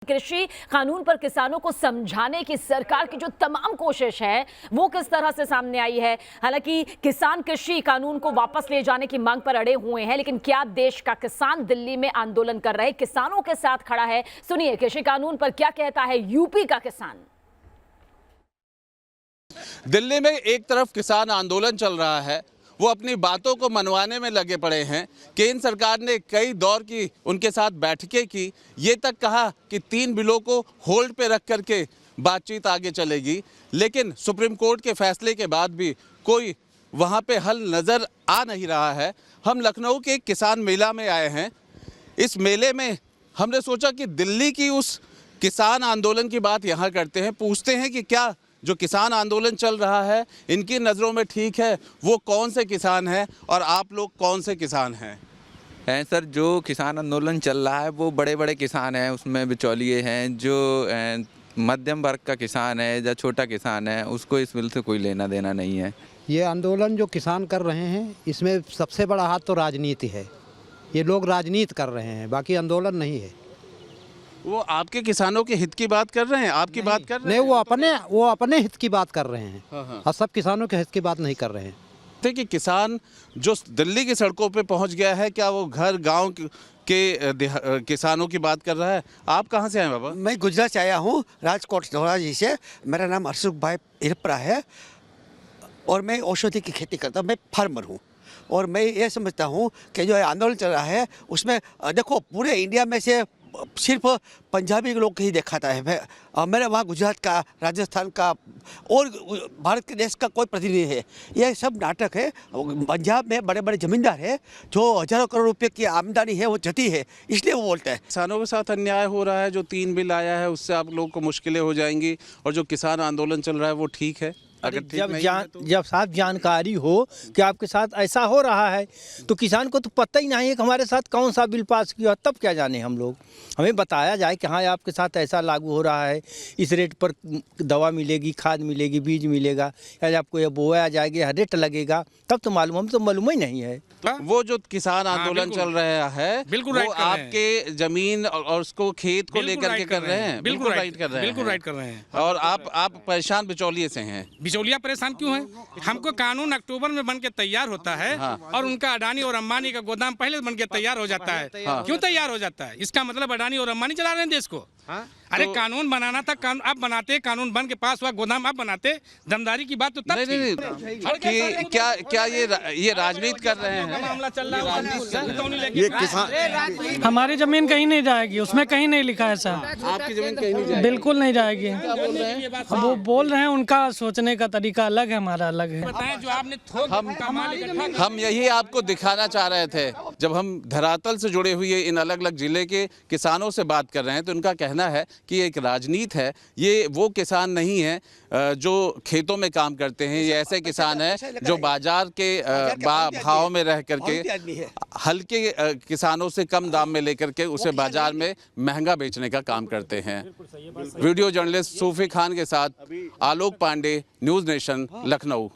कृषि कानून पर किसानों को समझाने की सरकार की जो तमाम कोशिश है वो किस तरह से सामने आई है। हालांकि किसान कृषि कानून को वापस ले जाने की मांग पर अड़े हुए हैं, लेकिन क्या देश का किसान दिल्ली में आंदोलन कर रहे किसानों के साथ खड़ा है? सुनिए कृषि कानून पर क्या कहता है यूपी का किसान। दिल्ली में एक तरफ किसान आंदोलन चल रहा है, वो अपनी बातों को मनवाने में लगे पड़े हैं। केंद्र सरकार ने कई दौर की उनके साथ बैठकें की, ये तक कहा कि 3 बिलों को होल्ड पे रख करके बातचीत आगे चलेगी, लेकिन सुप्रीम कोर्ट के फैसले के बाद भी कोई वहाँ पे हल नज़र आ नहीं रहा है। हम लखनऊ के किसान मेला में आए हैं। इस मेले में हमने सोचा कि दिल्ली की उस किसान आंदोलन की बात यहाँ करते हैं, पूछते हैं कि क्या जो किसान आंदोलन चल रहा है इनकी नज़रों में ठीक है, वो कौन से किसान हैं और आप लोग कौन से किसान हैं? सर, जो किसान आंदोलन चल रहा है वो बड़े बड़े किसान हैं, उसमें बिचौलिए हैं। जो मध्यम वर्ग का किसान है या छोटा किसान है उसको इस बिल से कोई लेना देना नहीं है। ये आंदोलन जो किसान कर रहे हैं इसमें सबसे बड़ा हाथ तो राजनीति है। ये लोग राजनीति कर रहे हैं, बाकी आंदोलन नहीं है। वो आपके किसानों के हित की बात कर रहे हैं, आपकी बात कर रहे हैं? नहीं, वो अपने हित की बात कर रहे हैं। हाँ। और सब किसानों के हित की बात नहीं कर रहे हैं। थे कि किसान जो दिल्ली की सड़कों पे पहुंच गया है, क्या वो घर गांव के किसानों की बात कर रहा है? आप कहां से आए बाबा? मैं गुजरात से आया हूं, राजकोट धोराजी से। मेरा नाम अशोक भाई इरपरा है और मैं औषधि की खेती करता हूं। मैं फार्मर हूं और मैं ये समझता हूं कि जो आंदोलन चल रहा है उसमें देखो पूरे इंडिया में से सिर्फ पंजाबी लोग ही दिखाता है। मेरे वहाँ गुजरात का, राजस्थान का और भारत के देश का कोई प्रतिनिधि है। ये सब नाटक है। पंजाब में बड़े बड़े जमींदार हैं जो हज़ारों करोड़ रुपए की आमदनी है वो जती है, इसलिए वो बोलते हैं। किसानों के साथ अन्याय हो रहा है, जो 3 बिल आया है उससे आप लोगों को मुश्किलें हो जाएंगी, और जो किसान आंदोलन चल रहा है वो ठीक है? अगर जब साथ जानकारी हो कि आपके साथ ऐसा हो रहा है तो किसान को तो पता ही नहीं है कि हमारे साथ कौन सा बिल पास किया, तब क्या जाने हम लोग। हमें बताया जाए कि हाँ आपके साथ ऐसा लागू हो रहा है, इस रेट पर दवा मिलेगी, खाद मिलेगी, बीज मिलेगा, या आपको ये बोया जाएगा, रेट लगेगा, तब तो मालूम। हम तो मालूम ही नहीं है। वो जो किसान आंदोलन चल रहा है वो आपके जमीन और उसको खेत को लेकर के कर रहे हैं। बिल्कुल राइट कर रहे हैं। और आप परेशान बिचौलिए से हैं। बिचौलिया परेशान क्यों है? हमको कानून अक्टूबर में बन के तैयार होता है। हाँ। और उनका अडानी और अंबानी का गोदाम पहले बन के तैयार हो जाता है। हाँ। क्यों तैयार हो जाता है? इसका मतलब अडानी और अंबानी चला रहे हैं देश को। हाँ? अरे तो कानून बनाना था, अब बनाते, कानून बन के पास हुआ, गोदाम अब बनाते। दमदारी की बात तो तब नहीं। क्या ये राजनीति कर रहे हैं? मामला चल रहा है। ये किसान हमारी जमीन कहीं नहीं जाएगी, उसमें कहीं नहीं लिखा है सर। आपकी जमीन कहीं नहीं जाएगी? बिल्कुल नहीं जाएगी। वो बोल रहे हैं, उनका सोचने का तरीका अलग है, हमारा अलग है। जो आपने हम यही आपको दिखाना चाह रहे थे। जब हम धरातल से जुड़े हुए इन अलग अलग जिले के किसानों से बात कर रहे हैं तो उनका कहना है कि एक राजनीति है। ये वो किसान नहीं है जो खेतों में काम करते हैं, ये ऐसे किसान हैं जो बाजार के भाव में रह करके हल्के किसानों से कम दाम में लेकर के उसे बाजार में महंगा बेचने का काम करते हैं। वीडियो जर्नलिस्ट सूफी खान के साथ आलोक पांडे, न्यूज़ नेशन, लखनऊ।